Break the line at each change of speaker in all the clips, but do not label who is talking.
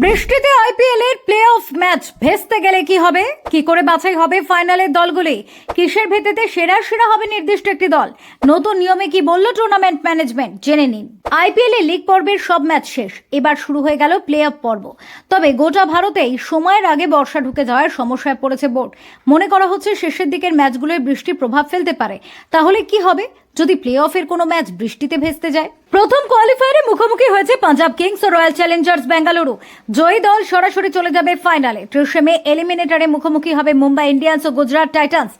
বৃষ্টিতে আইপিএল এর play of match ভেস্তে গেলে কি হবে, কি করে বাছাই হবে ফাইনালের দলগুলি, কিসের ভিত্তিতে সেরা হবে নির্দিষ্ট একটি দল, নতুন নিয়মে কি বলল টুর্নামেন্ট ম্যানেজমেন্ট, জেনে নিন। আইপিএল এর লিগ পর্বের সব ম্যাচ শেষ, এবার শুরু হয়ে গেল প্লে অফ পর্ব। তবে গোটা ভারতেই সময়ের আগে বর্ষা ঢুকে যাওয়ার সমস্যায় পড়েছে বোর্ড। মনে করা হচ্ছে শেষের দিকের ম্যাচগুলোয় বৃষ্টি প্রভাব ফেলতে পারে। তাহলে কি হবে যদি প্লে অফের কোনো ম্যাচ বৃষ্টিতে ভেস্তে যায়? প্রথম কোয়ালিফায়ারে মুখোমুখি হয়েছে পাঞ্জাব কিংস ও রয়্যাল চ্যালেঞ্জার্স বেঙ্গালুরু। জয়ী দল সরাসরি চলে যাবে ফাইনালে। 30 মে এলিমিনেটরে মুখোমুখি হবে মুম্বাই ইন্ডিয়ান্স ও গুজরাট টাইটান্স।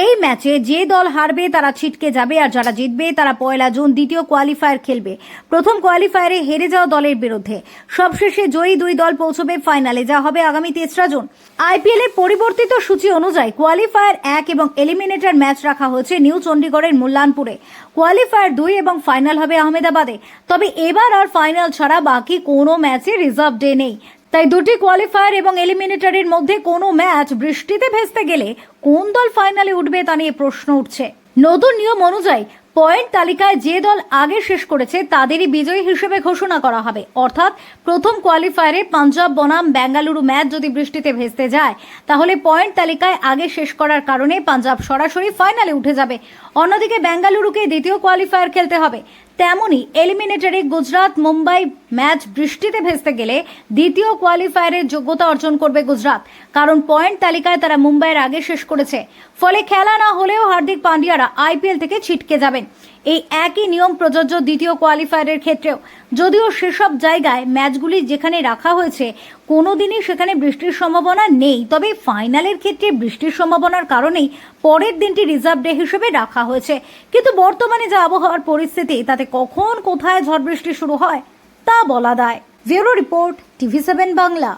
এই ম্যাচে যে দল হারবে তারা ছিটকে যাবে, আর যারা জিতবে তারা 1 জুন দ্বিতীয় কোয়ালিফায়ার খেলবে প্রথম কোয়ালিফায়ারে হেরে যাওয়া দলের বিরুদ্ধে। সবশেষে জয়ী দুই দল পৌঁছবে ফাইনালে, যা হবে আগামী 3 জুন। আইপিএল এর পরিবর্তিত সূচি অনুযায়ী কোয়ালিফায়ার 1 এবং এলিমিনেটর ম্যাচ রাখা হয়েছে নিউ চণ্ডীগড়ের মুল্লানপুরে। কোয়ালিফায়ার 2 এবং ফাইনাল হবে আহমেদাবাদে। তবে এবার আর ফাইনাল ছাড়া বাকি কোনো ম্যাচে রিজার্ভ ডে নেই। তাই দুটি কোয়ালিফায়ার এবং এলিমিনেটরের মধ্যে কোনো ম্যাচ বৃষ্টিতে ভেস্তে গেলে কোন দল ফাইনালে উঠবে তা নিয়ে প্রশ্ন উঠছে। নতুন নিয়ম অনুযায়ী পয়েন্ট তালিকায় যে দল আগে শেষ করেছে তাদেরই বিজয়ী হিসেবে ঘোষণা করা হবে। অর্থাৎ প্রথম কোয়ালিফায়ারে পাঞ্জাব বনাম বেঙ্গালুরু ম্যাচ যদি বৃষ্টিতে ভেস্তে যায়, তাহলে পয়েন্ট তালিকায় আগে শেষ করার কারণে পাঞ্জাব সরাসরি ফাইনালে উঠে যাবে। অন্যদিকে বেঙ্গালুরুকে দ্বিতীয় কোয়ালিফায়ার খেলতে হবে। তেমনি এলিমিনেটরে গুজরাট মুম্বাই ম্যাচ বৃষ্টিতে ভেস্তে গেলে দ্বিতীয় কোয়ালিফায়ারের যোগ্যতা অর্জন করবে গুজরাট, কারণ পয়েন্ট তালিকায় তারা মুম্বাইয়ের আগে শেষ করেছে। ফলে খেলা না হলেও হার্দিক পান্ডিয়ারা আইপিএল থেকে ছিটকে যাবেন। এই একই নিয়ম প্রযোজ্য দ্বিতীয় কোয়ালিফায়ারের ক্ষেত্রেও, যদিও সেসব জায়গায় ম্যাচগুলি যেখানে রাখা হয়েছে কোনোদিনই সেখানে বৃষ্টির সম্ভাবনা নেই। তবে ফাইনালের ক্ষেত্রে বৃষ্টির সম্ভাবনার কারণেই পরের দিনটি রিজার্ভ ডে হিসেবে রাখা হয়েছে। কিন্তু বর্তমানে যে আবহাওয়ার পরিস্থিতি, তাতে কখন কোথায় ঝড় বৃষ্টি শুরু হয় তা বলা দায়। Bureau report, TV7 Bangla.